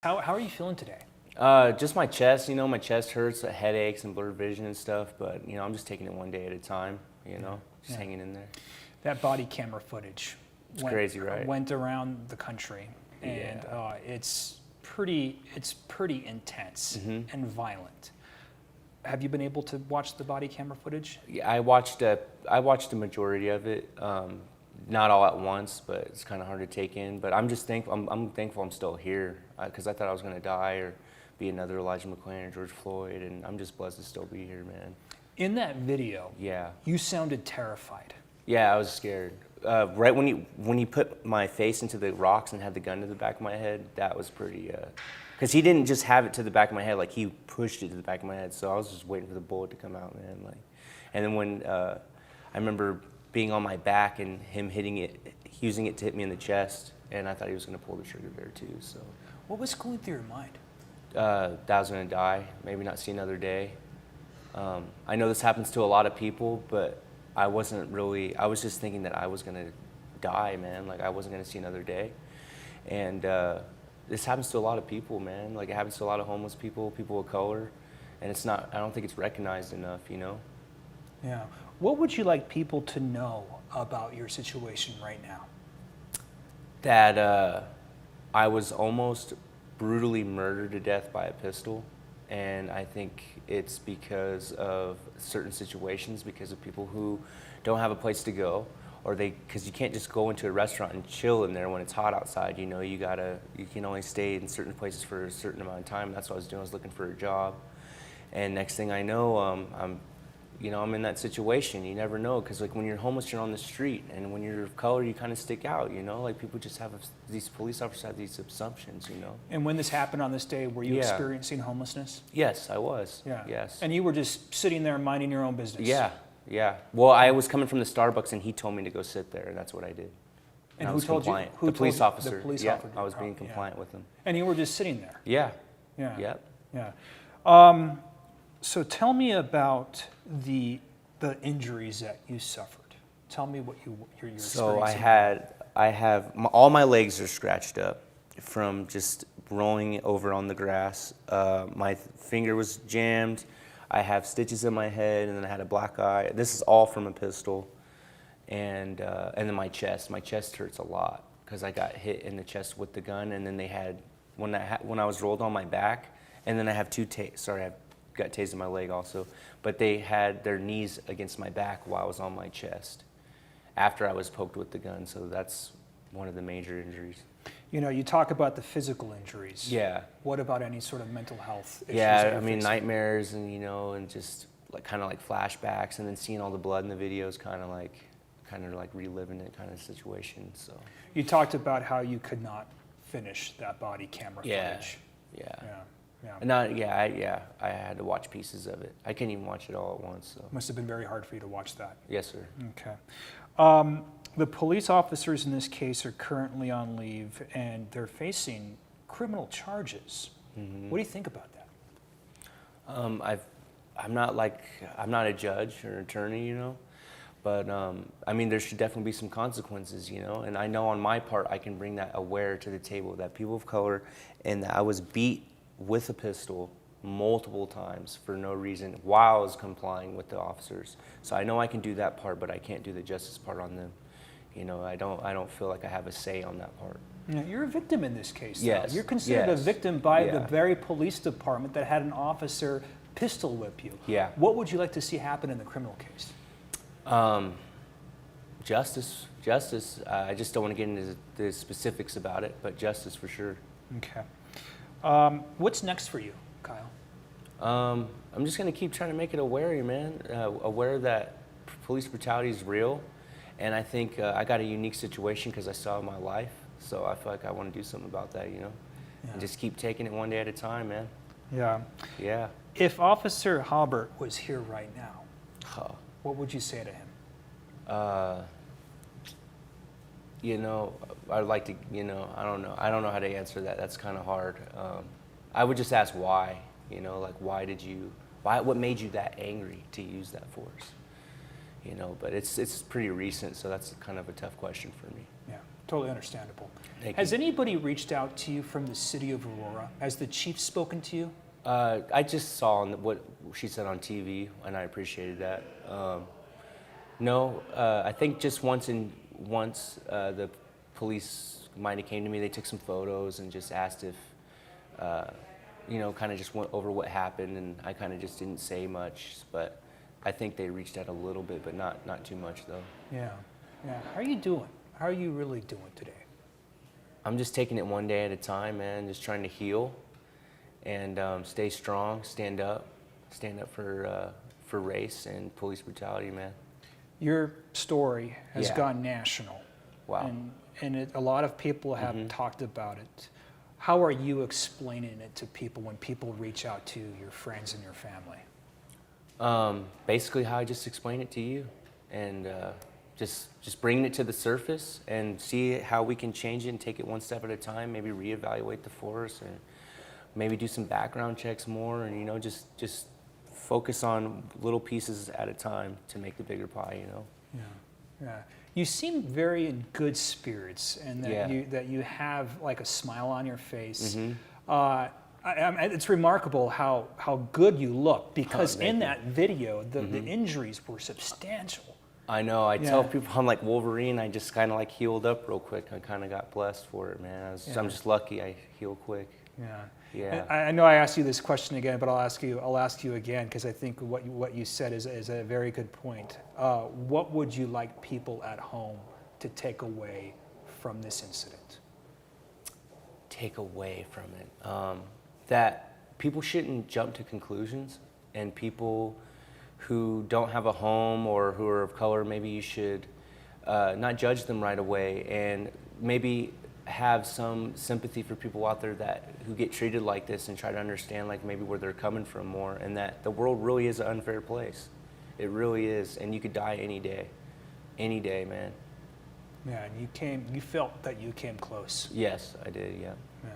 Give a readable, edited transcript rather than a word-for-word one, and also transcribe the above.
How are you feeling today? Just my chest, my chest hurts, headaches and blurred vision and stuff, but, I'm just taking it one day at a time, just hanging in there. That body camera footage Crazy, right? Went around the country, and it's pretty intense and violent. Have you been able to watch the body camera footage? Yeah, I watched the majority of it, not all at once, but it's kind of hard to take in. But I'm just thankful. I'm thankful I'm still here because I thought I was going to die or be another Elijah McClain or George Floyd, and I'm just blessed to still be here, man. In that video, yeah, you sounded terrified. Yeah, I was scared. Right when he put my face into the rocks and had the gun to the back of my head, that was pretty. Because he didn't just have it to the back of my head, like he pushed it to the back of my head. So I was just waiting for the bullet to come out, man. And then when I remember being on my back and him hitting it, using it to hit me in the chest, and I thought he was going to pull the trigger there too. So. What was going through your mind? That I was going to die, maybe not see another day. I know this happens to a lot of people, but I was just thinking that I was going to die, man. Like I wasn't going to see another day. And this happens to a lot of people, man. Like it happens to a lot of homeless people, people of color. And I don't think it's recognized enough, Yeah. What would you like people to know about your situation right now? That I was almost brutally murdered to death by a pistol. And I think it's because of certain situations, because of people who don't have a place to go, or because you can't just go into a restaurant and chill in there when it's hot outside. You can only stay in certain places for a certain amount of time. That's what I was doing. I was looking for a job, and next thing I know, I'm in that situation. You never know, because like when you're homeless, you're on the street, and when you're of color, you kind of stick out. Like people just have these police officers have these assumptions. And when this happened on this day, were you experiencing homelessness? Yes, I was. Yeah. Yes. And you were just sitting there minding your own business. Yeah. Yeah. Well, I was coming from the Starbucks, and he told me to go sit there, and that's what I did. And I who was told compliant. you? The police officer. The police yeah, officer. I was being compliant with him. And you were just sitting there. Yeah. Yeah. Yep. Yeah. So tell me about the injuries that you suffered. Tell me what you're experiencing. So I have all my legs are scratched up from just rolling over on the grass. My finger was jammed. I have stitches in my head, and then I had a black eye. This is all from a pistol, and then my chest. My chest hurts a lot because I got hit in the chest with the gun, and then they had when I was rolled on my back, and then I have I got tased in my leg also, but they had their knees against my back while I was on my chest after I was poked with the gun. So that's one of the major injuries. You talk about the physical injuries. Yeah. What about any sort of mental health issues? Yeah, I mean, nightmares and, and just kind of like flashbacks, and then seeing all the blood in the videos, kind of like reliving it kind of situation. So. You talked about how you could not finish that body camera footage. Yeah. Yeah. I had to watch pieces of it. I couldn't even watch it all at once. So. Must have been very hard for you to watch that. Yes, sir. Okay. The police officers in this case are currently on leave, and they're facing criminal charges. Mm-hmm. What do you think about that? I'm not a judge or an attorney, but I mean, there should definitely be some consequences, and I know on my part I can bring that aware to the table, that people of color, and that I was beat with a pistol multiple times for no reason while I was complying with the officers. So I know I can do that part, but I can't do the justice part on them. I don't feel like I have a say on that part. Yeah, you're a victim in this case. Yes. You're considered a victim by the very police department that had an officer pistol whip you. Yeah. What would you like to see happen in the criminal case? Justice. I just don't want to get into the specifics about it, but justice for sure. Okay. What's next for you, Kyle? I'm just going to keep trying to make it aware, man. Aware that police brutality is real. And I think I got a unique situation because I saw my life. So I feel like I want to do something about that, And just keep taking it one day at a time, man. Yeah. Yeah. If Officer Halbert was here right now, what would you say to him? I'd like to, I don't know. I don't know how to answer that. That's kind of hard. I would just ask why, what made you that angry to use that force? But it's pretty recent, so that's kind of a tough question for me. Yeah. Totally understandable. Thank Has you. anybody reached out to you from the city of Aurora? Has the chief spoken to you? I just saw what she said on TV, and I appreciated that. No, I think just once the police might have came to me. They took some photos and just asked if, kind of just went over what happened, and I kind of just didn't say much. But I think they reached out a little bit, but not too much though. Yeah. How are you doing? How are you really doing today? I'm just taking it one day at a time, man. Just trying to heal and stay strong, stand up for race and police brutality, man. Your story has Yeah. gone national. Wow. And a lot of people have talked about it. How are you explaining it to people when people reach out to your friends and your family? Basically, how I just explained it to you, and just bringing it to the surface and see how we can change it and take it one step at a time. Maybe reevaluate the force, and maybe do some background checks more, and just focus on little pieces at a time to make the bigger pie. Yeah. You seem very in good spirits, and that Yeah. that you have like a smile on your face. Mm-hmm. It's remarkable how good you look, because thank in you. that video, the injuries were substantial. I know. I tell Yeah. people I'm like Wolverine. I just kind of like healed up real quick. I kind of got blessed for it, man. I'm just lucky. I heal quick. Yeah. Yeah. I know I asked you this question again, but I'll ask you again, because I think what you said is a very good point. What would you like people at home to take away from this incident? Take away from it that people shouldn't jump to conclusions, and people who don't have a home or who are of color, maybe you should not judge them right away, and maybe have some sympathy for people out there who get treated like this, and try to understand like maybe where they're coming from more, and that the world really is an unfair place. It really is, and you could die any day, man. Yeah, and you felt that you came close. Yes, I did. Yeah. Yeah.